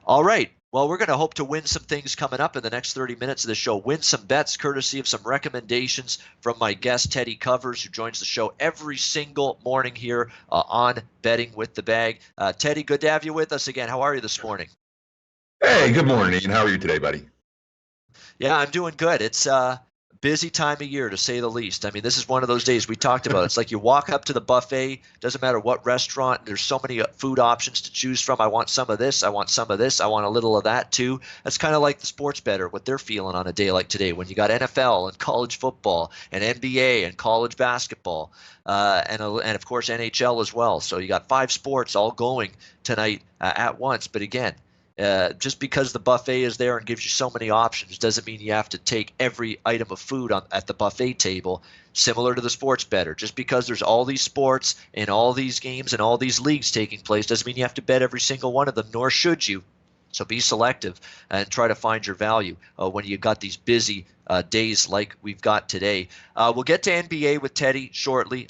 All right. Well, we're going to hope to win some things coming up in the next 30 minutes of the show. Win some bets courtesy of some recommendations from my guest, Teddy Covers, who joins the show every single morning here on Betting with the Bag. Teddy, good to have you with us again. How are you this morning? Hey, good morning, Ian. How are you today, buddy? Yeah, I'm doing good. It's a busy time of year, to say the least. I mean, this is one of those days we talked about. It's like you walk up to the buffet, doesn't matter what restaurant, there's so many food options to choose from. I want some of this, I want some of this, I want a little of that too. That's kind of like the sports bettor, what they're feeling on a day like today when you got NFL and college football and NBA and college basketball and of course NHL as well. So you got 5 sports all going tonight at once. But again, just because the buffet is there and gives you so many options doesn't mean you have to take every item of food at the buffet table, similar to the sports bettor. Just because there's all these sports and all these games and all these leagues taking place doesn't mean you have to bet every single one of them, nor should you. So be selective and try to find your value when you got these busy days like we've got today. We'll get to NBA with Teddy shortly.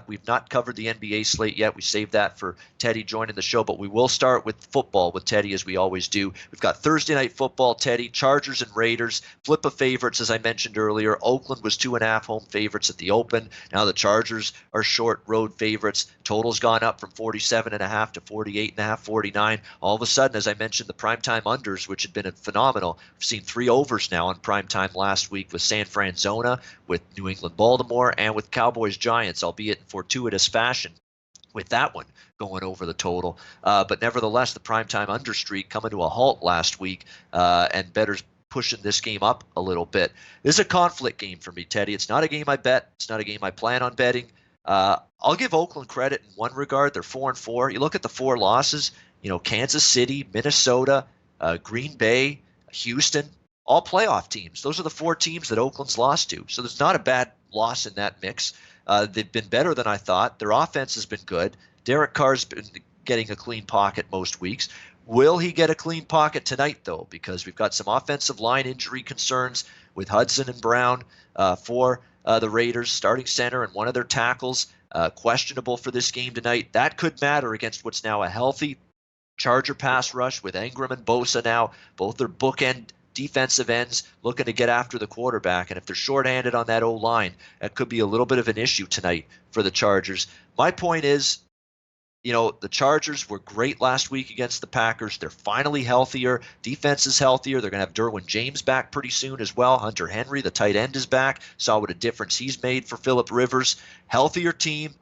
We've not covered the NBA slate yet. We saved that for Teddy joining the show, but we will start with football with Teddy as we always do. We've got Thursday night football, Teddy, Chargers and Raiders, flip of favorites as I mentioned earlier. Oakland was 2.5 home favorites at the open. Now the Chargers are short road favorites. Total's gone up from 47.5 to 48.5, 49. All of a sudden, as I mentioned, the primetime unders, which had been phenomenal. We've seen 3 overs now on primetime last week with San Francisco, with New England Baltimore, and with Cowboys Giants, albeit in fortuitous fashion with that one going over the total. But nevertheless, the primetime under streak coming to a halt last week, and bettors pushing this game up a little bit. This is a conflict game for me, Teddy. It's not a game I bet. It's not a game I plan on betting. I'll give Oakland credit in one regard. They're 4-4. You look at the 4 losses, Kansas City, Minnesota, Green Bay, Houston, all playoff teams. Those are the 4 teams that Oakland's lost to. So there's not a bad loss in that mix. They've been better than I thought. Their offense has been good. Derek Carr's been getting a clean pocket most weeks. Will he get a clean pocket tonight, though? Because we've got some offensive line injury concerns with Hudson and Brown for the Raiders, starting center and one of their tackles questionable for this game tonight. That could matter against what's now a healthy Charger pass rush with Ingram and Bosa now. Both their bookend defensive ends looking to get after the quarterback. And if they're shorthanded on that O-line, that could be a little bit of an issue tonight for the Chargers. My point is, the Chargers were great last week against the Packers. They're finally healthier. Defense is healthier. They're going to have Derwin James back pretty soon as well. Hunter Henry, the tight end, is back. Saw what a difference he's made for Phillip Rivers. Healthier team.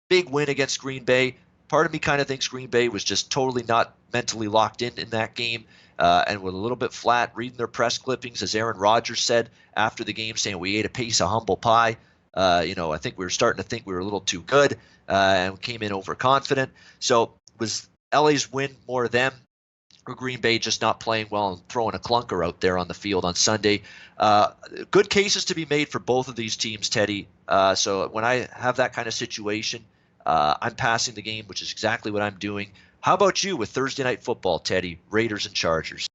Big win against Green Bay. Part of me kind of thinks Green Bay was just totally not mentally locked in that game. And were a little bit flat, reading their press clippings, as Aaron Rodgers said after the game, saying we ate a piece of humble pie. I think we were starting to think we were a little too good, and we came in overconfident. So was LA's win more them, or Green Bay just not playing well and throwing a clunker out there on the field on Sunday? Good cases to be made for both of these teams, Teddy. So when I have that kind of situation, I'm passing the game, which is exactly what I'm doing. How about you with Thursday night football, Teddy, Raiders and Chargers?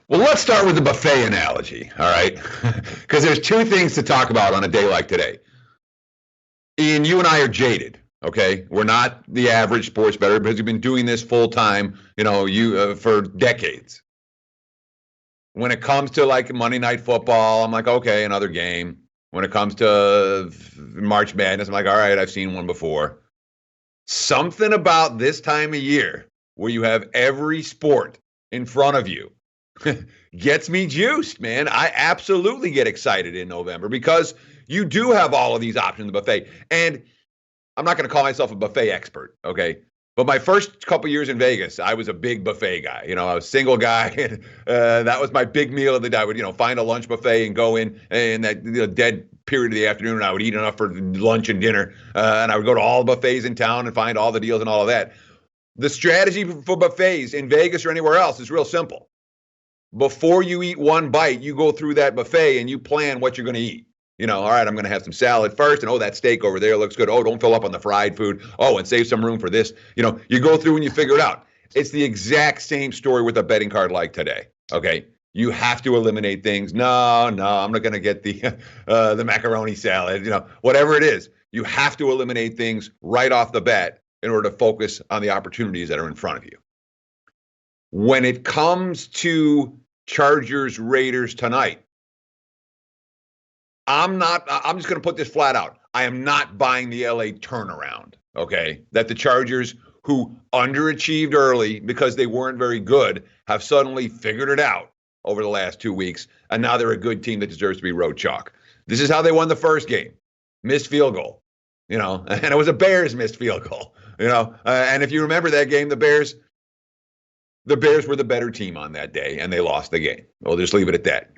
Well, let's start with the buffet analogy, all right? Because there's 2 things to talk about on a day like today. Ian, you and I are jaded, okay? We're not the average sports bettor because we've been doing this full time, for decades. When it comes to like Monday Night Football, I'm like, okay, another game. When it comes to March Madness, I'm like, all right, I've seen one before. Something about this time of year where you have every sport in front of you gets me juiced, man. I absolutely get excited in November because you do have all of these options in the buffet. And I'm not going to call myself a buffet expert, okay? But my first couple years in Vegas, I was a big buffet guy. I was a single guy, and that was my big meal of the day. I would, find a lunch buffet and go in that dead period of the afternoon, and I would eat enough for lunch and dinner. And I would go to all the buffets in town and find all the deals and all of that. The strategy for buffets in Vegas or anywhere else is real simple. Before you eat one bite, you go through that buffet and you plan what you're going to eat. All right, I'm going to have some salad first, and that steak over there looks good. Oh, don't fill up on the fried food. Oh, and save some room for this. You go through and you figure it out. It's the exact same story with a betting card like today, okay? You have to eliminate things. No, I'm not going to get the macaroni salad, whatever it is. You have to eliminate things right off the bat in order to focus on the opportunities that are in front of you. When it comes to Chargers Raiders tonight, I'm just going to put this flat out. I am not buying the LA turnaround, okay? That the Chargers, who underachieved early because they weren't very good, have suddenly figured it out over the last 2 weeks, and now they're a good team that deserves to be road chalk. This is how they won the first game. Missed field goal, and it was a Bears missed field goal, and if you remember that game, the Bears were the better team on that day, and they lost the game. We'll just leave it at that.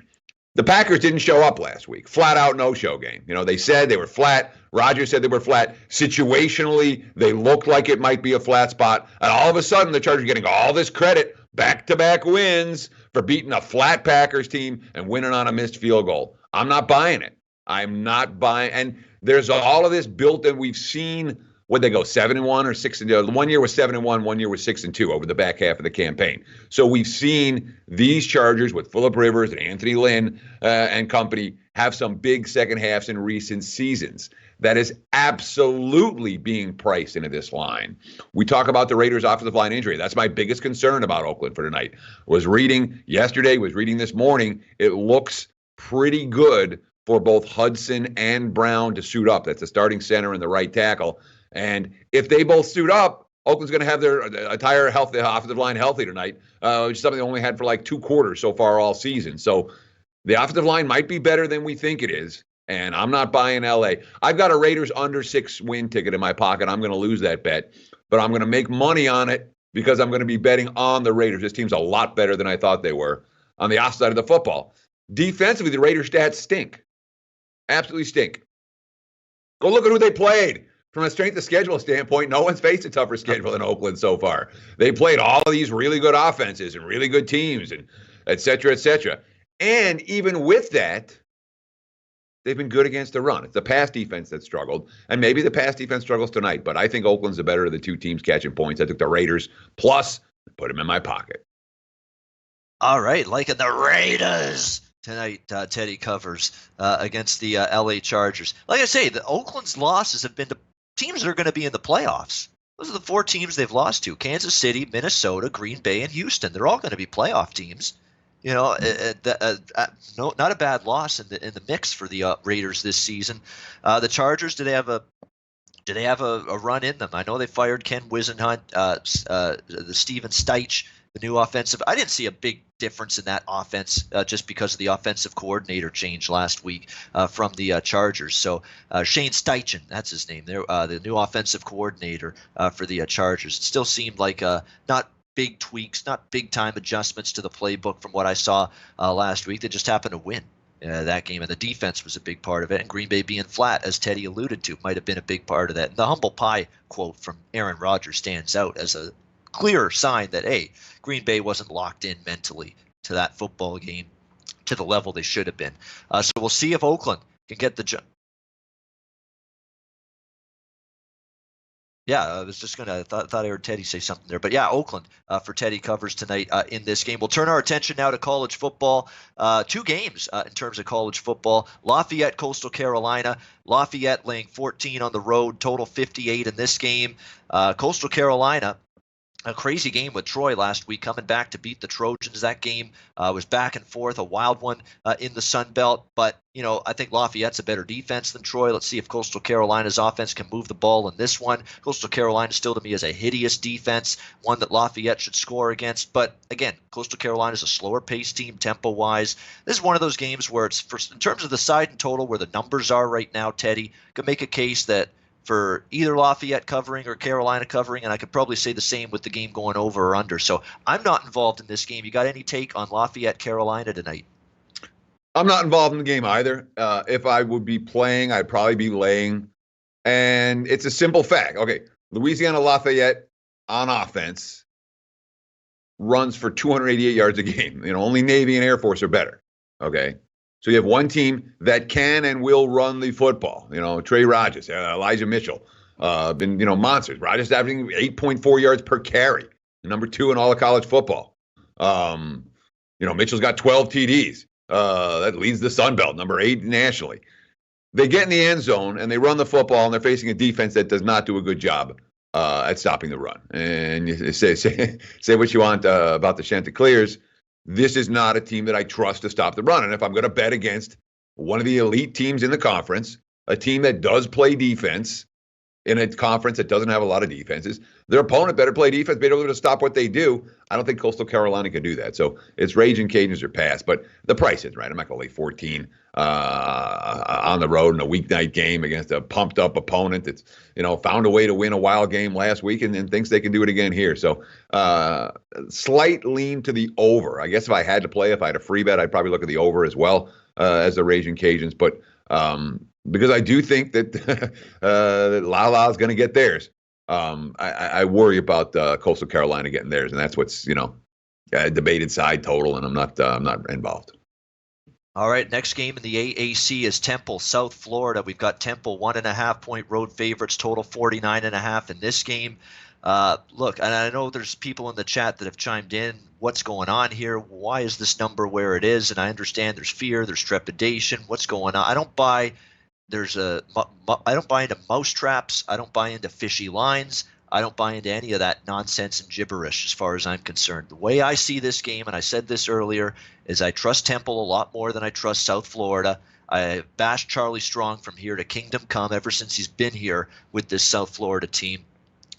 The Packers didn't show up last week. Flat out no-show game. They said they were flat. Rodgers said they were flat. Situationally, they looked like it might be a flat spot. And all of a sudden, the Chargers are getting all this credit, back-to-back wins, for beating a flat Packers team and winning on a missed field goal. I'm not buying it. I'm not buying. And there's all of this built that we've seen. Would they go 7-1 or 6-2? 1 year was 7-1, 1 year was 6-2 over the back half of the campaign. So we've seen these Chargers with Phillip Rivers and Anthony Lynn and company have some big second halves in recent seasons. That is absolutely being priced into this line. We talk about the Raiders' offensive line injury. That's my biggest concern about Oakland for tonight. Was reading yesterday, was reading this morning. It looks pretty good for both Hudson and Brown to suit up. That's the starting center and the right tackle. And if they both suit up, Oakland's going to have their entire offensive line healthy tonight, which is something they only had for like 2 quarters so far all season. So the offensive line might be better than we think it is, and I'm not buying LA. I've got a Raiders under 6 win ticket in my pocket. I'm going to lose that bet, but I'm going to make money on it because I'm going to be betting on the Raiders. This team's a lot better than I thought they were on the opposite side of the football. Defensively, the Raiders' stats stink. Absolutely stink. Go look at who they played. From a strength of schedule standpoint, no one's faced a tougher schedule than Oakland so far. They played all of these really good offenses and really good teams and et cetera, et cetera. And even with that, they've been good against the run. It's the pass defense that struggled, and maybe the pass defense struggles tonight, but I think Oakland's the better of the 2 teams catching points. I took the Raiders plus put them in my pocket. All right, liking the Raiders tonight. Teddy covers against the LA Chargers. Like I say, the Oakland's losses have been to teams that are going to be in the playoffs. Those are the 4 teams they've lost to: Kansas City, Minnesota, Green Bay, and Houston. They're all going to be playoff teams. Not a bad loss in the mix for the Raiders this season. The Chargers, do they have a run in them? I know they fired Ken Wisenhunt, the Steven Steich, the new offensive. I didn't see a big difference in that offense just because of the offensive coordinator change last week from the Chargers. So Shane Steichen, that's his name. They're the new offensive coordinator for the Chargers. It still seemed like not big tweaks, not big time adjustments to the playbook from what I saw last week. They just happened to win that game, and the defense was a big part of it. And Green Bay being flat, as Teddy alluded to, might have been a big part of that. And the humble pie quote from Aaron Rodgers stands out as a clear sign that, hey, Green Bay wasn't locked in mentally to that football game to the level they should have been. So we'll see if Oakland can get the jump. Yeah, I was just going to, thought I heard Teddy say something there. But yeah, Oakland for Teddy covers tonight in this game. We'll turn our attention now to college football. 2 games in terms of college football. Lafayette, Coastal Carolina. Lafayette laying 14 on the road, total 58 in this game. Coastal Carolina, a crazy game with Troy last week, coming back to beat the Trojans. That game was back and forth, a wild one in the Sun Belt. But, I think Lafayette's a better defense than Troy. Let's see if Coastal Carolina's offense can move the ball in this one. Coastal Carolina still to me is a hideous defense, one that Lafayette should score against. But, again, Coastal Carolina's a slower-paced team tempo-wise. This is one of those games where it's, in terms of the side and total, where the numbers are right now, Teddy, could make a case that for either Lafayette covering or Carolina covering, and I could probably say the same with the game going over or under. So I'm not involved in this game. You got any take on Lafayette, Carolina tonight? I'm not involved in the game either. If I would be playing, I'd probably be laying. And it's a simple fact. Okay, Louisiana Lafayette on offense runs for 288 yards a game. Only Navy and Air Force are better. Okay. So you have one team that can and will run the football. Trey Rogers, Elijah Mitchell, been monsters. Rogers averaging 8.4 yards per carry, number 2 in all of college football. Mitchell's got 12 TDs. That leads the Sun Belt, number 8 nationally. They get in the end zone and they run the football, and they're facing a defense that does not do a good job at stopping the run. And you say what you want about the Chanticleers. This is not a team that I trust to stop the run. And if I'm going to bet against one of the elite teams in the conference, a team that does play defense in a conference that doesn't have a lot of defenses, their opponent better play defense, be able to stop what they do. I don't think Coastal Carolina can do that. So it's Raging Cajuns or pass, but the price is right. I'm not going to lay 14 on the road in a weeknight game against a pumped up opponent that's, found a way to win a wild game last week and thinks they can do it again here. So slight lean to the over. I guess if I had a free bet, I'd probably look at the over as well as the Raging Cajuns. But because I do think that that La is going to get theirs. I worry about Coastal Carolina getting theirs, and that's what's debated side total, and I'm not involved. All right, next game in the AAC is Temple, South Florida. We've got Temple 1.5 point road favorites, total 49.5 in this game. Look, and I know there's people in the chat that have chimed in. What's going on here? Why is this number where it is? And I understand there's fear, there's trepidation. What's going on? I don't buy into mouse traps. I don't buy into fishy lines. I don't buy into any of that nonsense and gibberish as far as I'm concerned. The way I see this game, and I said this earlier, is I trust Temple a lot more than I trust South Florida. I bashed Charlie Strong from here to Kingdom Come ever since he's been here with this South Florida team.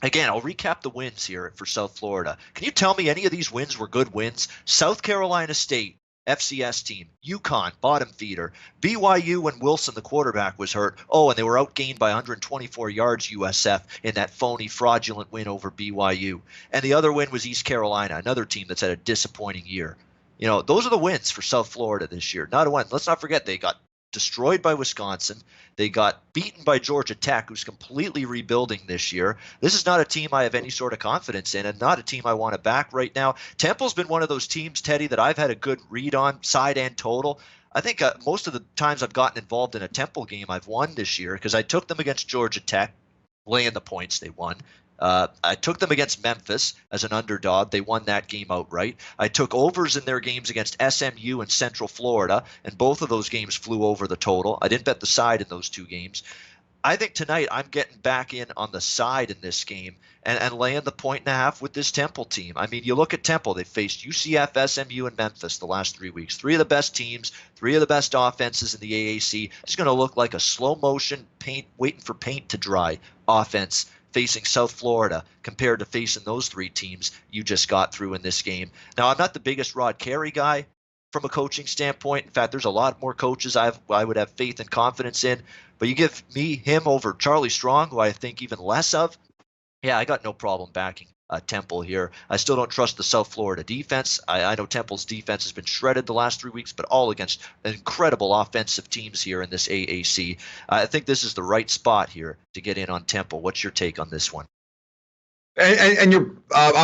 Again, I'll recap the wins here for South Florida. Can you tell me any of these wins were good wins? South Carolina State, FCS team. UConn, bottom feeder. BYU when Wilson, the quarterback, was hurt. Oh, and they were outgained by 124 yards USF in that phony, fraudulent win over BYU. And the other win was East Carolina, another team that's had a disappointing year. Those are the wins for South Florida this year. Not a win. Let's not forget they got destroyed by Wisconsin. They got beaten by Georgia Tech, who's completely rebuilding this year. This is not a team I have any sort of confidence in, and not a team I want to back right now. Temple's been one of those teams, Teddy, that I've had a good read on, side and total. I think most of the times I've gotten involved in a Temple game, I've won this year because I took them against Georgia Tech, laying the points, they won. I took them against Memphis as an underdog. They won that game outright. I took overs in their games against SMU and Central Florida, and both of those games flew over the total. I didn't bet the side in those two games. I think tonight I'm getting back in on the side in this game and laying the 1.5 with this Temple team. I mean, you look at Temple, they faced UCF, SMU, and Memphis the last 3 weeks. Three of the best teams, three of the best offenses in the AAC. It's going to look like a slow motion paint, waiting for paint to dry offense facing South Florida compared to facing those three teams you just got through in this game. Now, I'm not the biggest Rod Carey guy from a coaching standpoint. In fact, there's a lot more coaches I would have faith and confidence in. But you give him over Charlie Strong, who I think even less of, yeah, I got no problem backing Temple here. I still don't trust the South Florida defense. I know Temple's defense has been shredded the last 3 weeks, but all against incredible offensive teams here in this AAC. I think this is the right spot here to get in on Temple. What's your take on this one? And you're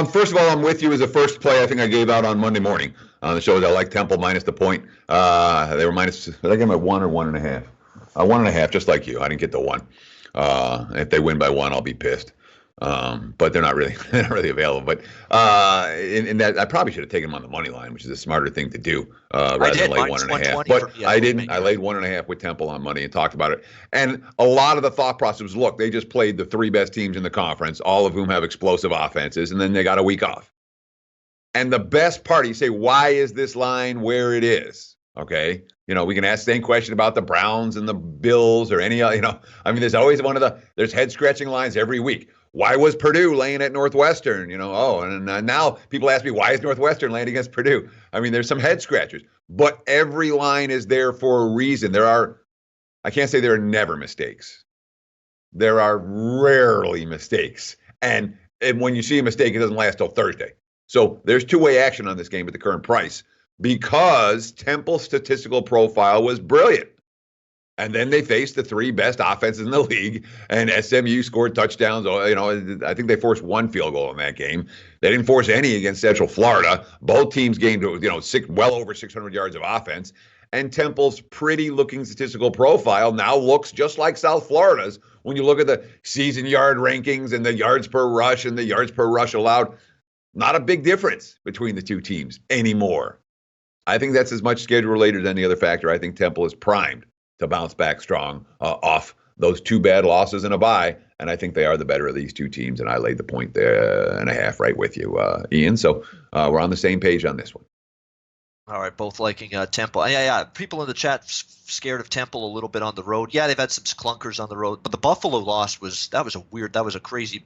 first of all, I'm with you as a first play. I think I gave out on Monday morning on the show that I like Temple minus the point. They were minus. I think I'm at 1 or 1.5. 1.5, just like you. I didn't get the 1. If they win by 1, I'll be pissed. But they're not really available. But in that, I probably should have taken them on the money line, which is a smarter thing to do rather than lay 1.5. But I didn't. I laid 1.5 with Temple on money and talked about it. And a lot of the thought process was, look, they just played the three best teams in the conference, all of whom have explosive offenses, and then they got a week off. And the best part, you say, why is this line where it is? Okay. We can ask the same question about the Browns and the Bills or any other, I mean, there's always there's head scratching lines every week. Why was Purdue laying at Northwestern? And now people ask me, why is Northwestern laying against Purdue? I mean, there's some head scratchers, but every line is there for a reason. I can't say there are never mistakes. There are rarely mistakes. And when you see a mistake, it doesn't last till Thursday. So there's two-way action on this game at the current price because Temple's statistical profile was brilliant. And then they faced the three best offenses in the league, and SMU scored touchdowns. I think they forced one field goal in that game. They didn't force any against Central Florida. Both teams gained, well over 600 yards of offense. And Temple's pretty-looking statistical profile now looks just like South Florida's when you look at the season yard rankings and the yards per rush and the yards per rush allowed. Not a big difference between the two teams anymore. I think that's as much schedule-related as any other factor. I think Temple is primed to bounce back strong off those two bad losses and a bye, And I think they are the better of these two teams. And I laid the point there and a half right with you, Ian. So we're on the same page on this one. All right, both liking Temple. Yeah. People in the chat scared of Temple a little bit on the road. Yeah, they've had some clunkers on the road, but the Buffalo loss was a crazy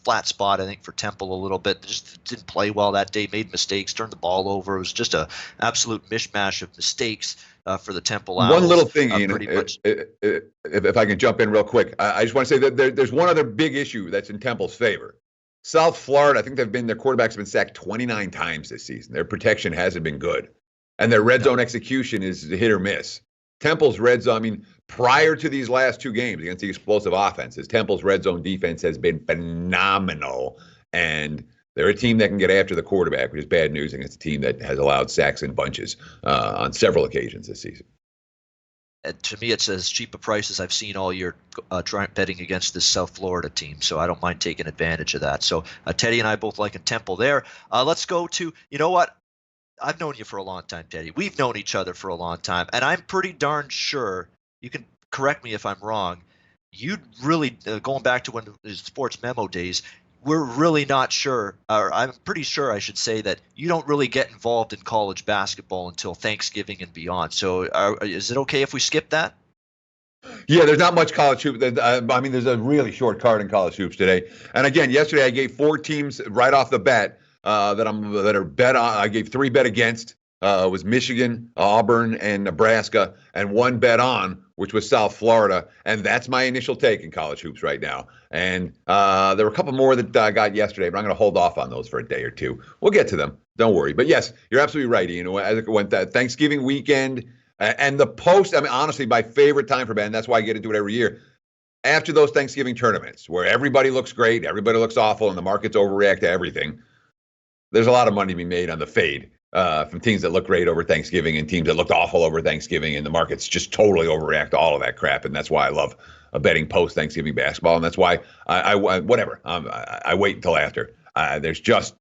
flat spot, I think, for Temple a little bit. They just didn't play well that day, made mistakes, turned the ball over. It was just a absolute mishmash of mistakes for the Temple Owls. One little thing, Ian, if I can jump in real quick, I just want to say that there's one other big issue that's in Temple's favor. South Florida, I think their quarterbacks have been sacked 29 times this season. Their protection hasn't been good. And their red zone execution is hit or miss. Temple's red zone, I mean, prior to these last two games against the explosive offenses, Temple's red zone defense has been phenomenal. And they're a team that can get after the quarterback, which is bad news against a team that has allowed sacks in bunches on several occasions this season. And to me, it's as cheap a price as I've seen all year betting against this South Florida team. So I don't mind taking advantage of that. So Teddy and I both like a Temple there. Let's go to, you know what? I've known you for a long time, Teddy. We've known each other for a long time, and I'm pretty darn sure, you can correct me if I'm wrong, you'd really, going back to when it was sports memo days, we're really not sure, or I'm pretty sure I should say that you don't really get involved in college basketball until Thanksgiving and beyond. So is it okay if we skip that? Yeah, there's not much college hoops. I mean, there's a really short card in college hoops today. And again, yesterday I gave 4 teams right off the bat that are bet on. I gave 3 bet against. Was Michigan, Auburn, and Nebraska, and 1 bet on, which was South Florida. And that's my initial take in college hoops right now. And there were a couple more that I got yesterday, but I'm going to hold off on those for a day or two. We'll get to them. Don't worry. But yes, you're absolutely right, Ian. As it went that Thanksgiving weekend and the post, I mean, honestly, my favorite time for betting, that's why I get into it every year. After those Thanksgiving tournaments where everybody looks great, everybody looks awful, and the markets overreact to everything, there's a lot of money to be made on the fade from teams that look great over Thanksgiving and teams that looked awful over Thanksgiving, and the markets just totally overreact to all of that crap. And that's why I love betting post-Thanksgiving basketball, and that's why I wait until after. There's just,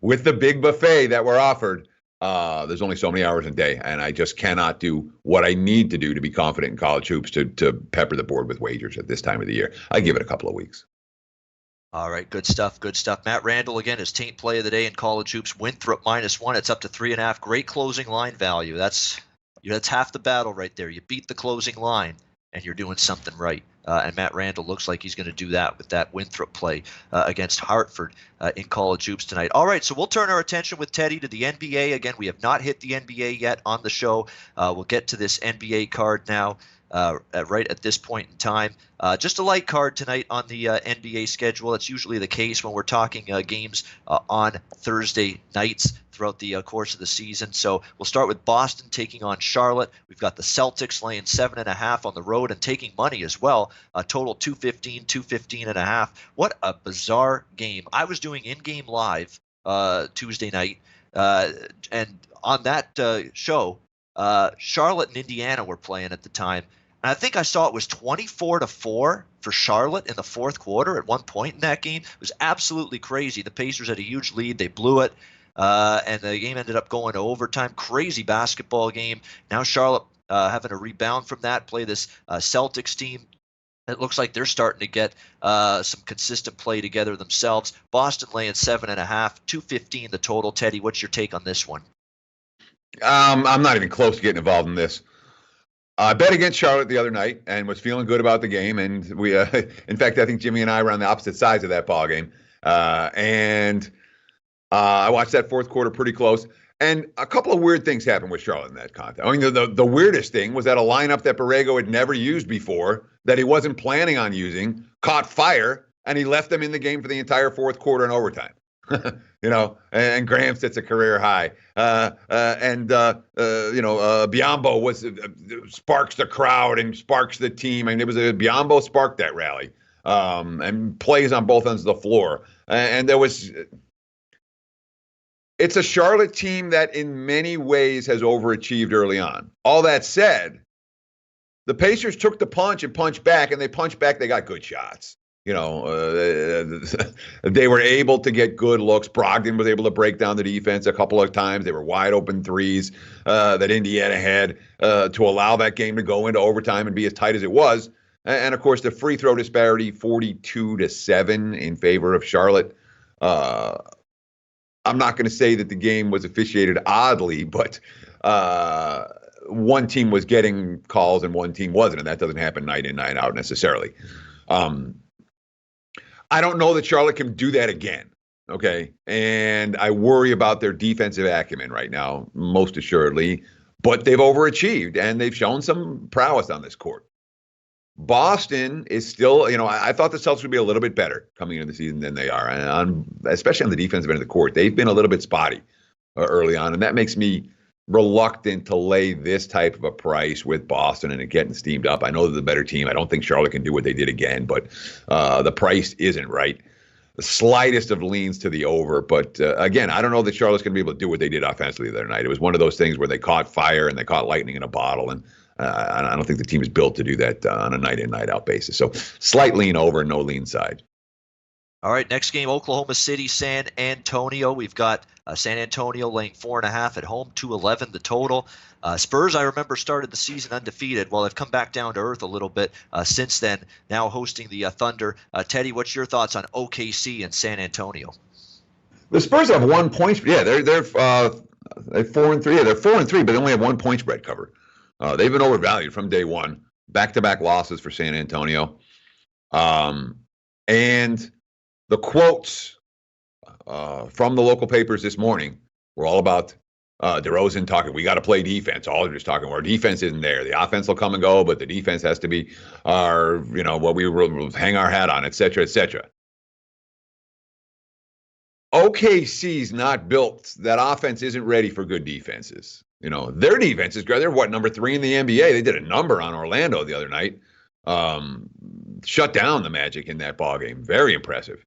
with the big buffet that we're offered, there's only so many hours a day, and I just cannot do what I need to do to be confident in college hoops to pepper the board with wagers at this time of the year. I give it a couple of weeks. All right, good stuff, good stuff. Matt Randall, again, his taint play of the day in college hoops. Winthrop -1. It's up to 3.5. Great closing line value. That's half the battle right there. You beat the closing line, and you're doing something right. And Matt Randall looks like he's going to do that with that Winthrop play against Hartford in college hoops tonight. All right, so we'll turn our attention with Teddy to the NBA. Again, we have not hit the NBA yet on the show. We'll get to this NBA card now. Right at this point in time. Just a light card tonight on the NBA schedule. That's usually the case when we're talking games on Thursday nights throughout the course of the season. So we'll start with Boston taking on Charlotte. We've got the Celtics laying 7.5 on the road and taking money as well. Total 215, 215.5. What a bizarre game. I was doing in-game live Tuesday night, and on that show, Charlotte and Indiana were playing at the time. And I think I saw it was 24-4 for Charlotte in the fourth quarter at one point in that game. It was absolutely crazy. The Pacers had a huge lead. They blew it. And the game ended up going to overtime. Crazy basketball game. Now Charlotte having a rebound from that, play this Celtics team. It looks like they're starting to get some consistent play together themselves. Boston laying 7.5, 215 the total. Teddy, what's your take on this one? I'm not even close to getting involved in this. I bet against Charlotte the other night and was feeling good about the game. And we, in fact, I think Jimmy and I were on the opposite sides of that ball game. And I watched that fourth quarter pretty close. And a couple of weird things happened with Charlotte in that contest. I mean, the weirdest thing was that a lineup that Borrego had never used before, that he wasn't planning on using, caught fire, and he left them in the game for the entire fourth quarter and overtime. And Graham sets a career high. Biombo sparks the crowd and sparks the team. I mean, Biombo sparked that rally and plays on both ends of the floor. And it's a Charlotte team that in many ways has overachieved early on. All that said, the Pacers took the punch and punched back, and they punched back. They got good shots. They were able to get good looks. Brogdon was able to break down the defense a couple of times. They were wide open threes that Indiana had to allow that game to go into overtime and be as tight as it was. And of course, the free throw disparity, 42-7 in favor of Charlotte. I'm not going to say that the game was officiated oddly, but one team was getting calls and one team wasn't, and that doesn't happen night in, night out necessarily. I don't know that Charlotte can do that again, okay? And I worry about their defensive acumen right now, most assuredly, but they've overachieved, and they've shown some prowess on this court. Boston is still, I thought the Celtics would be a little bit better coming into the season than they are, and especially on the defensive end of the court. They've been a little bit spotty early on, and that makes me reluctant to lay this type of a price with Boston and it getting steamed up. I know they're the better team. I don't think Charlotte can do what they did again, but the price isn't right. The slightest of leans to the over, but again, I don't know that Charlotte's going to be able to do what they did offensively the other night. It was one of those things where they caught fire and they caught lightning in a bottle, and I don't think the team is built to do that on a night in, night out basis. So slight lean over, no lean side. All right, next game, Oklahoma City, San Antonio. We've got San Antonio laying 4.5 at home, 211 the total. Spurs, I remember, started the season undefeated. Well, they've come back down to earth a little bit since then, now hosting the Thunder. Teddy, what's your thoughts on OKC and San Antonio? The Spurs have 1 point. Yeah, they're 4-3. Yeah, they're 4-3, but they only have 1 point spread cover. They've been overvalued from day one. Back-to-back losses for San Antonio. And the quotes from the local papers this morning were all about DeRozan talking, we got to play defense. Aldridge talking, our defense isn't there. The offense will come and go, but the defense has to be our, what we will hang our hat on, et cetera, et cetera. OKC's not built. That offense isn't ready for good defenses. Their defense is great. They're number 3 in the NBA. They did a number on Orlando the other night. Shut down the Magic in that ballgame. Very impressive.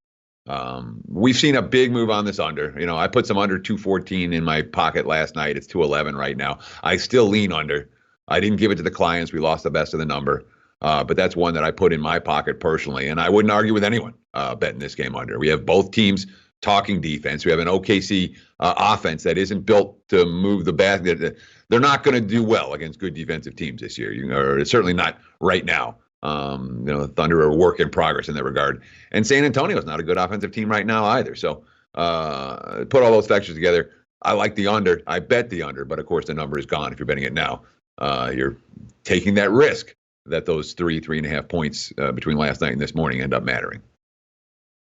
We've seen a big move on this under. I put some under 214 in my pocket last night. It's 211 right now. I still lean under. I didn't give it to the clients. We lost the best of the number. But that's one that I put in my pocket personally. And I wouldn't argue with anyone betting this game under. We have both teams talking defense. We have an OKC offense that isn't built to move the basket. They're not going to do well against good defensive teams this year. Or certainly not right now. Thunder are a work in progress in that regard. And San Antonio is not a good offensive team right now either. So put all those factors together. I like the under. I bet the under, but of course the number is gone if you're betting it now. You're taking that risk that those 3.5 points between last night and this morning end up mattering.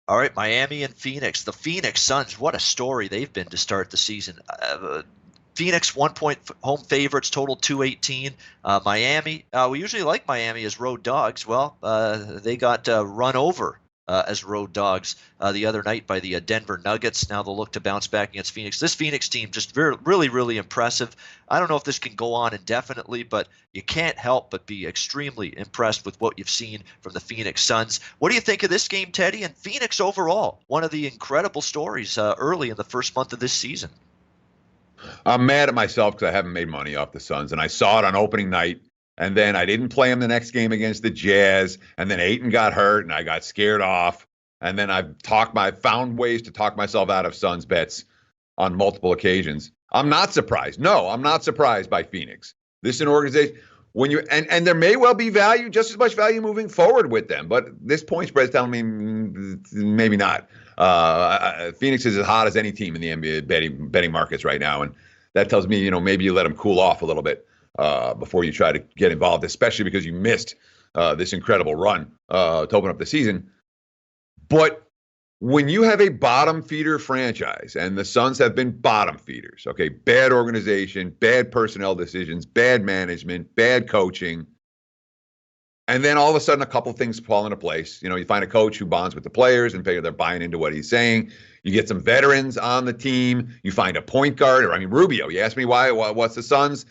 All right, Miami and Phoenix. The Phoenix Suns, what a story they've been to start the season. Phoenix 1 point home favorites, total 218. Miami, we usually like Miami as road dogs. Well, they got run over as road dogs the other night by the Denver Nuggets. Now they'll look to bounce back against Phoenix. This Phoenix team just really, really impressive. I don't know if this can go on indefinitely, but you can't help but be extremely impressed with what you've seen from the Phoenix Suns. What do you think of this game, Teddy? And Phoenix overall, one of the incredible stories early in the first month of this season. I'm mad at myself because I haven't made money off the Suns, and I saw it on opening night, and then I didn't play them the next game against the Jazz, and then Ayton got hurt, and I got scared off, and then I found ways to talk myself out of Suns bets on multiple occasions. I'm not surprised. No, I'm not surprised by Phoenix. This is an organization when you and there may well be value, just as much value moving forward with them, but this point spread is telling me maybe not. Phoenix is as hot as any team in the NBA betting markets right now, and that tells me, maybe you let them cool off a little bit before you try to get involved, especially because you missed this incredible run to open up the season. But when you have a bottom feeder franchise, and the Suns have been bottom feeders, okay, bad organization, bad personnel decisions, bad management, bad coaching, and then all of a sudden a couple of things fall into place. You find a coach who bonds with the players and they're buying into what he's saying. You get some veterans on the team. You find a point guard, Rubio. You ask me what's the Suns?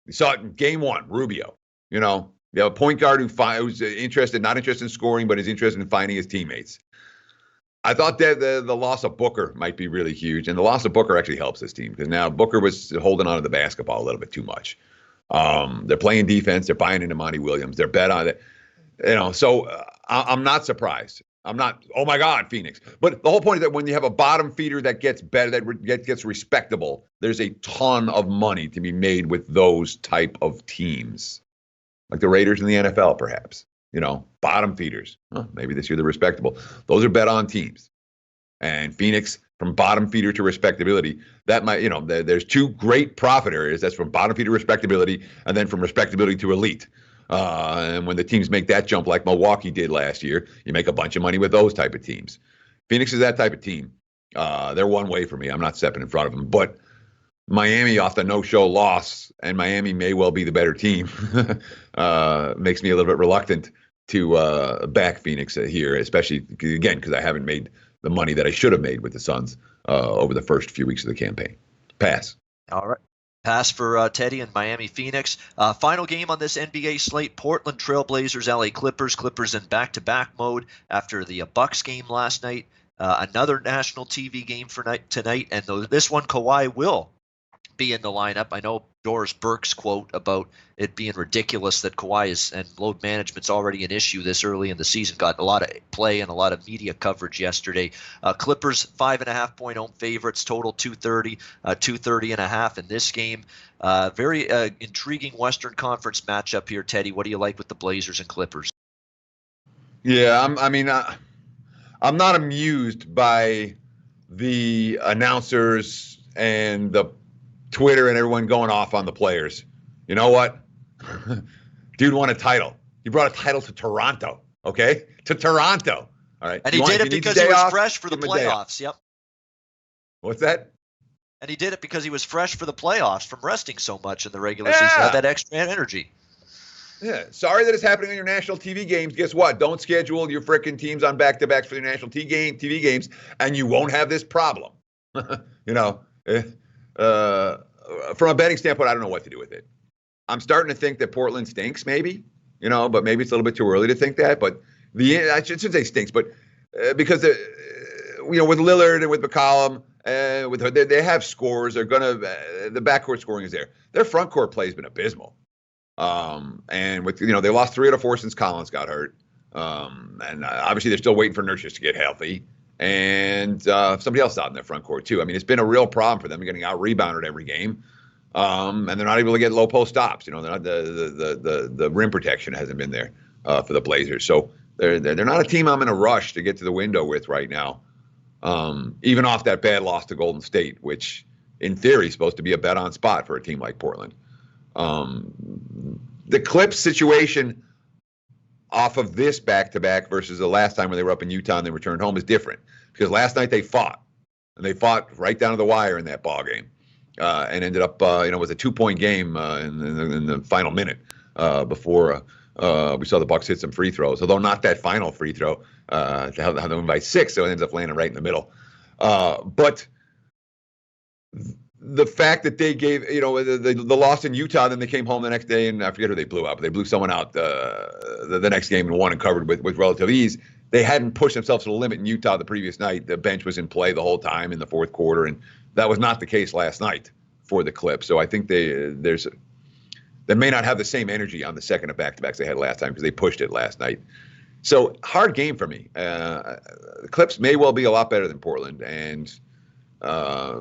You saw it in game one, Rubio. You have a point guard who's not interested in scoring, but is interested in finding his teammates. I thought that the loss of Booker might be really huge, and the loss of Booker actually helps this team because now Booker was holding on to the basketball a little bit too much. They're playing defense. They're buying into Monty Williams. They're bet on it. So I'm not surprised. I'm not, oh my God, Phoenix. But the whole point is that when you have a bottom feeder that gets better, that gets respectable, there's a ton of money to be made with those type of teams, like the Raiders in the NFL, perhaps. bottom feeders. Maybe this year they're respectable. Those are bet on teams. And Phoenix, from bottom feeder to respectability, that might, there's two great profit areas. That's from bottom feeder respectability, and then from respectability to elite. And when the teams make that jump like Milwaukee did last year, you make a bunch of money with those type of teams. Phoenix is that type of team. They're one way for me. I'm not stepping in front of them. But Miami off the no-show loss, and Miami may well be the better team, makes me a little bit reluctant to back Phoenix here, especially, again, because I haven't made the money that I should have made with the Suns over the first few weeks of the campaign. Pass. All right. Pass for Teddy and Miami Phoenix. Final game on this NBA slate, Portland Trailblazers, LA Clippers. Clippers in back-to-back mode after the Bucks game last night. Another national TV game for tonight. And this one, Kawhi will be in the lineup. I know Doris Burke's quote about it being ridiculous that Kawhi and load management's already an issue this early in the season got a lot of play and a lot of media coverage yesterday. Clippers 5.5-point home favorites, total 230, 230.5 in this game. Very intriguing Western Conference matchup here, Teddy. What do you like with the Blazers and Clippers? Yeah, I'm not amused by the announcers and the Twitter and everyone going off on the players. You know what? Dude won a title. He brought a title to Toronto, okay? To Toronto, all right? And he did it because he was fresh for the playoffs, yep. What's that? And he did it because he was fresh for the playoffs from resting so much in the regular season. Had that extra energy. Yeah, sorry that it's happening on your national TV games. Guess what? Don't schedule your frickin' teams on back-to-backs for your national TV games, and you won't have this problem. From a betting standpoint, I don't know what to do with it. I'm starting to think that Portland stinks, maybe, but maybe it's a little bit too early to think that. But I shouldn't say stinks, but because with Lillard and with McCollum, they have scores. They're gonna the backcourt scoring is there. Their front court play has been abysmal. And with they lost 3 out of 4 since Collins got hurt. And obviously they're still waiting for Nurkic to get healthy. And somebody else out in their front court, too. I mean, it's been a real problem for them. They're getting out-rebounded every game. And they're not able to get low-post stops. They're not, the rim protection hasn't been there for the Blazers. So they're not a team I'm in a rush to get to the window with right now, even off that bad loss to Golden State, which, in theory, is supposed to be a bet-on spot for a team like Portland. The Clips situation off of this back-to-back versus the last time when they were up in Utah and they returned home is different. Because last night they fought. And they fought right down to the wire in that ball game. And ended up, it was a 2-point game in the final minute before we saw the Bucks hit some free throws. Although not that final free throw to have them win by 6, so it ends up landing right in the middle. But the fact that they gave, the loss in Utah, then they came home the next day, and I forget who they blew out, but they blew someone out the next game and won and covered with relative ease. They hadn't pushed themselves to the limit in Utah the previous night. The bench was in play the whole time in the fourth quarter, and that was not the case last night for the Clips. So I think they may not have the same energy on the second of back-to-backs they had last time because they pushed it last night. So hard game for me. The Clips may well be a lot better than Portland, and I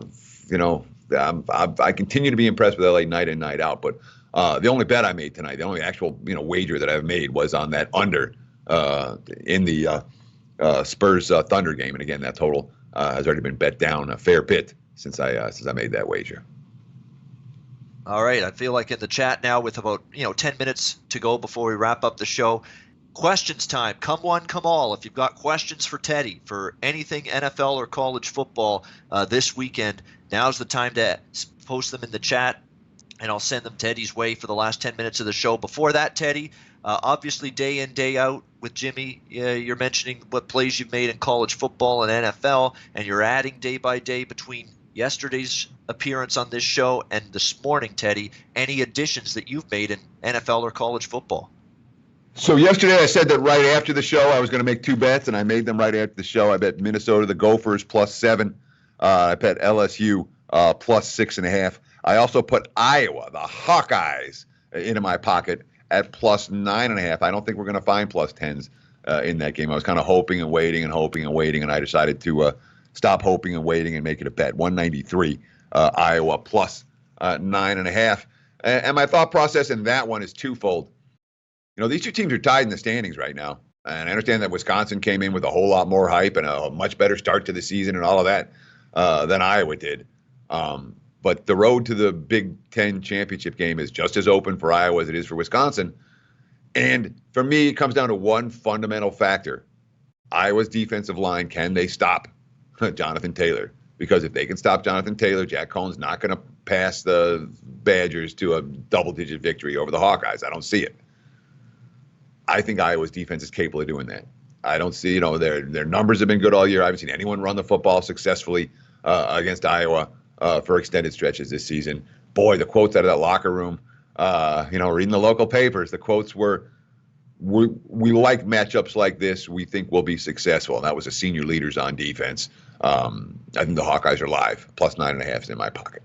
continue to be impressed with LA night in, night out. But the only bet I made tonight, the only actual wager that I've made was on that under in the Spurs Thunder game. And again, that total has already been bet down a fair bit since I made that wager. All right, I feel like in the chat now with about 10 minutes to go before we wrap up the show. Questions time. Come one, come all. If you've got questions for Teddy for anything NFL or college football this weekend, now's the time to post them in the chat, and I'll send them Teddy's way for the last 10 minutes of the show. Before that, Teddy, obviously day in, day out with Jimmy, you're mentioning what plays you've made in college football and NFL, and you're adding day by day between yesterday's appearance on this show and this morning, Teddy, any additions that you've made in NFL or college football. So yesterday I said that right after the show I was going to make 2 bets, and I made them right after the show. I bet Minnesota, the Gophers, +7. I bet LSU +6.5. I also put Iowa, the Hawkeyes, into my pocket at +9.5. I don't think we're going to find +10s in that game. I was kind of hoping and waiting, and I decided to stop hoping and waiting and make it a bet. 193, Iowa +9.5. And my thought process in that one is twofold. these two teams are tied in the standings right now. And I understand that Wisconsin came in with a whole lot more hype and a much better start to the season and all of that than Iowa did. But the road to the Big Ten championship game is just as open for Iowa as it is for Wisconsin. And for me, it comes down to one fundamental factor. Iowa's defensive line, can they stop Jonathan Taylor? Because if they can stop Jonathan Taylor, Jack Cohn's not going to pass the Badgers to a double-digit victory over the Hawkeyes. I don't see it. I think Iowa's defense is capable of doing that. I don't see, their numbers have been good all year. I haven't seen anyone run the football successfully against Iowa for extended stretches this season. Boy, the quotes out of that locker room, reading the local papers, the quotes were, we like matchups like this. We think we'll be successful. And that was the senior leaders on defense. I think the Hawkeyes are live. Plus 9.5 is in my pocket.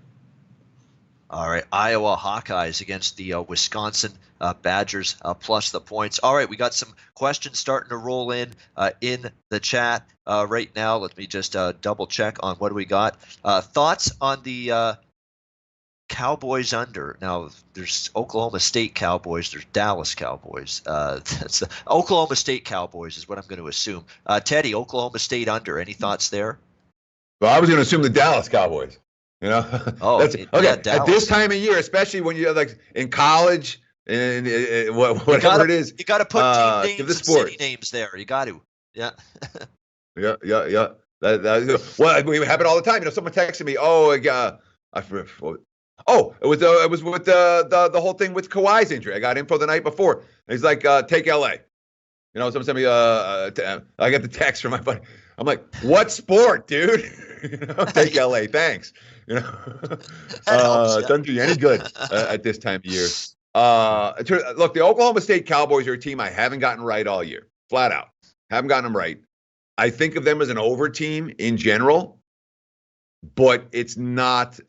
All right, Iowa Hawkeyes against the Wisconsin Badgers plus the points. All right, we got some questions starting to roll in the chat right now. Let me just double check on what we got. Thoughts on the Cowboys under. Now, there's Oklahoma State Cowboys. There's Dallas Cowboys. That's the Oklahoma State Cowboys is what I'm going to assume. Teddy, Oklahoma State under. Any thoughts there? Well, I was going to assume the Dallas Cowboys. Oh, that's okay. At this time of year, especially when you're like in college and whatever it is, you got to put team names and sport. City names there. You got to, yeah. yeah. Well, we happen all the time. Someone texted me. It was with the whole thing with Kawhi's injury. I got info the night before. And he's like, take LA. Someone sent me. I got the text from my buddy. I'm like, what sport, dude? Take LA, thanks. Doesn't do you any good at this time of year. Look, the Oklahoma State Cowboys are a team I haven't gotten right all year, flat out. Haven't gotten them right. I think of them as an over team in general, but it's not.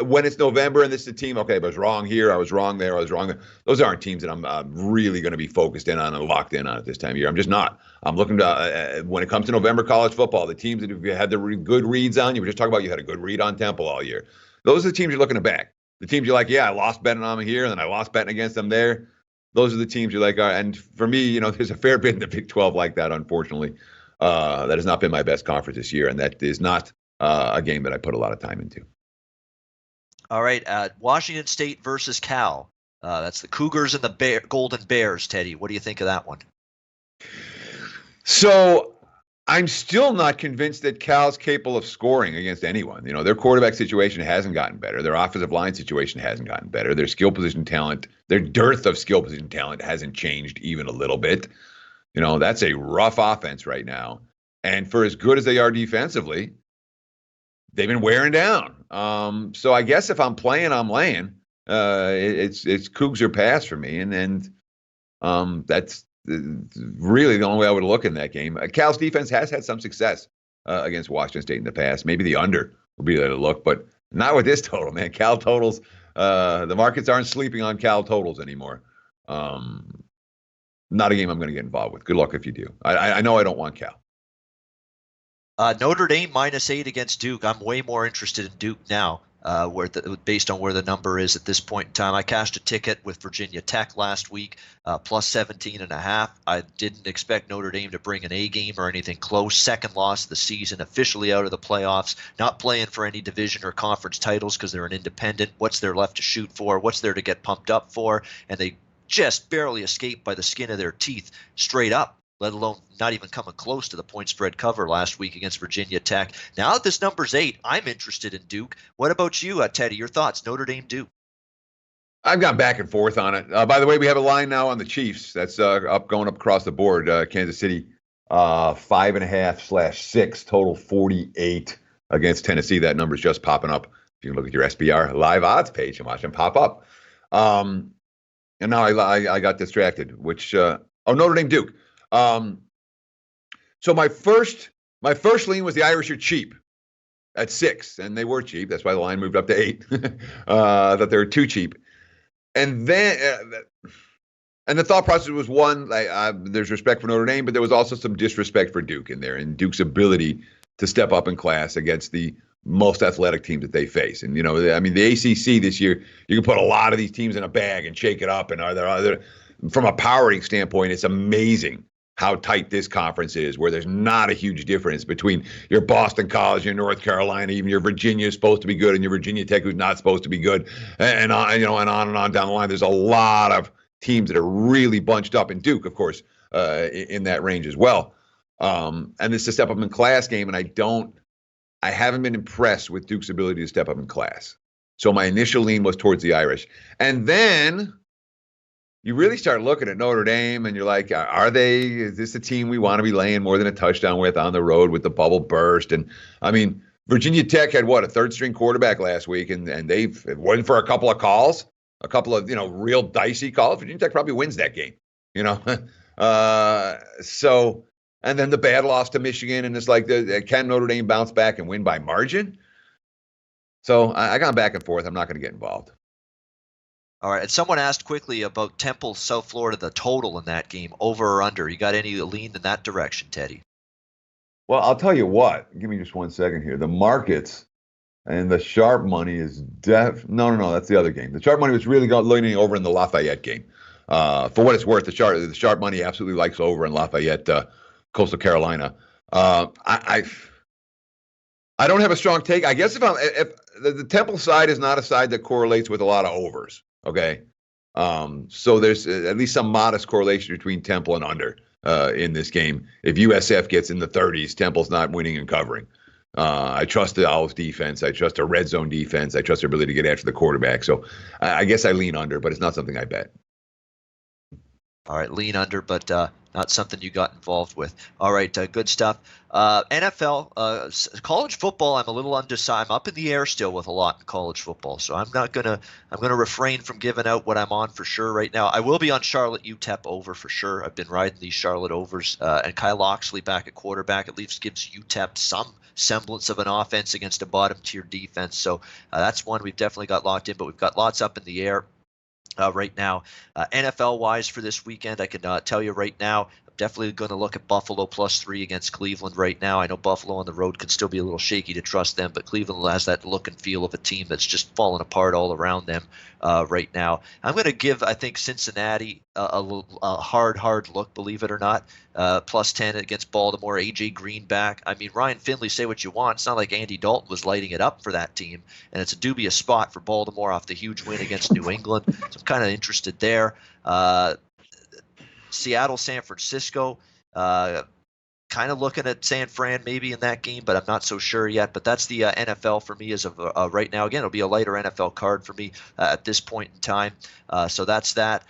When it's November and this is a team, okay, but I was wrong here, I was wrong there, I was wrong there. Those aren't teams that I'm really going to be focused in on and locked in on at this time of year. I'm just not. I'm looking to, when it comes to November college football, the teams that you had the good reads on, you were just talking about you had a good read on Temple all year. Those are the teams you're looking to back. The teams you're like, yeah, I lost betting on them here, and then I lost betting against them there. Those are the teams you're like, all right. And for me, there's a fair bit in the Big 12 like that, unfortunately. That has not been my best conference this year, and that is not a game that I put a lot of time into. All right, Washington State versus Cal. That's the Cougars and the Golden Bears, Teddy. What do you think of that one? So I'm still not convinced that Cal's capable of scoring against anyone. Their quarterback situation hasn't gotten better. Their offensive line situation hasn't gotten better. Their skill position talent, their dearth of skill position talent hasn't changed even a little bit. That's a rough offense right now. And for as good as they are defensively, they've been wearing down. So I guess if I'm playing, I'm laying. It's Cougs or pass for me. And that's really the only way I would look in that game. Cal's defense has had some success against Washington State in the past. Maybe the under would be there to look, but not with this total, man. Cal totals, the markets aren't sleeping on Cal totals anymore. Not a game I'm going to get involved with. Good luck if you do. I know I don't want Cal. Notre Dame -8 against Duke. I'm way more interested in Duke now, based on where the number is at this point in time. I cashed a ticket with Virginia Tech last week, plus 17.5. I didn't expect Notre Dame to bring an A game or anything close. Second loss of the season, officially out of the playoffs, not playing for any division or conference titles because they're an independent. What's there left to shoot for? What's there to get pumped up for? And they just barely escaped by the skin of their teeth straight up, let alone not even coming close to the point spread cover last week against Virginia Tech. Now that this number's 8, I'm interested in Duke. What about you, Teddy? Your thoughts, Notre Dame Duke? I've gone back and forth on it. By the way, we have a line now on the Chiefs. That's going up across the board. Kansas City, 5.5/6, total 48 against Tennessee. That number's just popping up. You can look at your SBR live odds page and watch them pop up. And now I got distracted, which Notre Dame Duke. So my first lean was the Irish are cheap at 6, and they were cheap. That's why the line moved up to 8. That they were too cheap. And then, and the thought process was one, there's respect for Notre Dame, but there was also some disrespect for Duke in there and Duke's ability to step up in class against the most athletic teams that they face. And, the ACC this year, you can put a lot of these teams in a bag and shake it up. And from a powering standpoint, it's amazing how tight this conference is, where there's not a huge difference between your Boston College, your North Carolina, even your Virginia is supposed to be good, and your Virginia Tech who's not supposed to be good, and on, and on down the line. There's a lot of teams that are really bunched up, and Duke, of course, in that range as well. And it's a step up in class game, and I haven't been impressed with Duke's ability to step up in class. So my initial lean was towards the Irish, and then you really start looking at Notre Dame and you're like, is this a team we want to be laying more than a touchdown with on the road with the bubble burst? And I mean, Virginia Tech had a third string quarterback last week, and they've won for a couple of calls, a couple of, real dicey calls. Virginia Tech probably wins that game, so, and then the bad loss to Michigan, and it's like, can Notre Dame bounce back and win by margin? So I got back and forth. I'm not going to get involved. All right. And someone asked quickly about Temple, South Florida, the total in that game, over or under. You got any lean in that direction, Teddy? Well, I'll tell you what. Give me just 1 second here. The markets and the sharp money is no, that's the other game. The sharp money was really leaning over in the Lafayette game. For what it's worth, the sharp money absolutely likes over in Lafayette, Coastal Carolina. I don't have a strong take. I guess if the Temple side is not a side that correlates with a lot of overs. Okay. So there's at least some modest correlation between Temple and under in this game. If USF gets in the 30s, Temple's not winning and covering. I trust the Owls defense. I trust their red zone defense. I trust their ability to get after the quarterback. So I guess I lean under, but it's not something I bet. All right, lean under, but not something you got involved with. All right, good stuff. NFL, college football, I'm a little undecided. I'm up in the air still with a lot in college football, so I'm gonna refrain from giving out what I'm on for sure right now. I will be on Charlotte UTEP over for sure. I've been riding these Charlotte overs, and Kyle Oxley back at quarterback at least gives UTEP some semblance of an offense against a bottom tier defense. So that's one we've definitely got locked in, but we've got lots up in the air. Right now, NFL-wise for this weekend, I can tell you right now, I'm definitely going to look at Buffalo +3 against Cleveland right now. I know Buffalo on the road can still be a little shaky to trust them, but Cleveland has that look and feel of a team that's just falling apart all around them right now. I'm going to give, I think, Cincinnati a hard look, believe it or not. +10 against Baltimore. A.J. Green back. I mean, Ryan Finley, say what you want. It's not like Andy Dalton was lighting it up for that team, and it's a dubious spot for Baltimore off the huge win against New England. So I'm kind of interested there. Seattle, San Francisco. Kind of looking at San Fran maybe in that game, but I'm not so sure yet. But that's the NFL for me as of right now. Again, it'll be a lighter NFL card for me at this point in time. So that's that.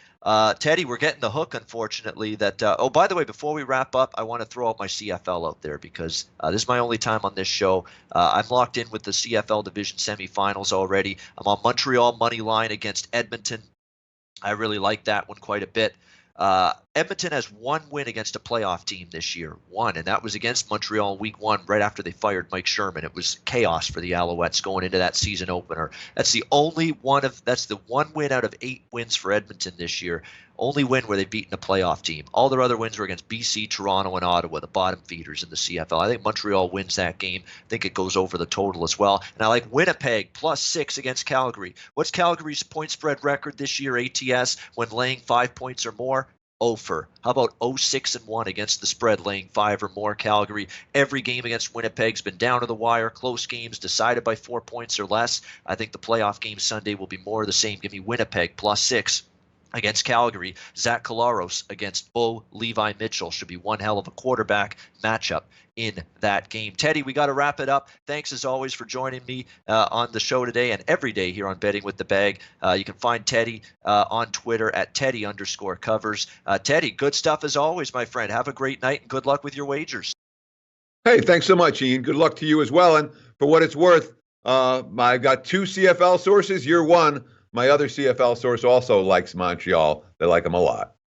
Teddy, we're getting the hook, unfortunately. That by the way, before we wrap up, I want to throw out my CFL out there because this is my only time on this show. I'm locked in with the CFL division semifinals already. I'm on Montreal money line against Edmonton. I really like that one quite a bit. Edmonton has one win against a playoff team this year, and that was against Montreal in week 1 right after they fired Mike Sherman. It was chaos for the Alouettes going into that season opener. That's the one win out of 8 wins for Edmonton this year. Only win where they've beaten a playoff team. All their other wins were against BC, Toronto, and Ottawa, the bottom feeders in the CFL. I think Montreal wins that game. I think it goes over the total as well. And I like Winnipeg +6 against Calgary. What's Calgary's point spread record this year, ATS, when laying 5 points or more? 0-for. How about 0-6-1 against the spread, laying 5 or more? Calgary, every game against Winnipeg's been down to the wire, close games decided by 4 points or less. I think the playoff game Sunday will be more of the same. Give me Winnipeg +6 against Calgary. Zach Collaros against Bo Levi Mitchell should be one hell of a quarterback matchup in that game. Teddy, we got to wrap it up. Thanks as always for joining me on the show today and every day here on Betting with the Bag. You can find Teddy on Twitter at Teddy_covers. Teddy, good stuff as always, my friend. Have a great night and good luck with your wagers. Hey, thanks so much, Ian. Good luck to you as well. And for what it's worth, I've got 2 CFL sources. You're one. My other CFL source also likes Montreal. They like them a lot.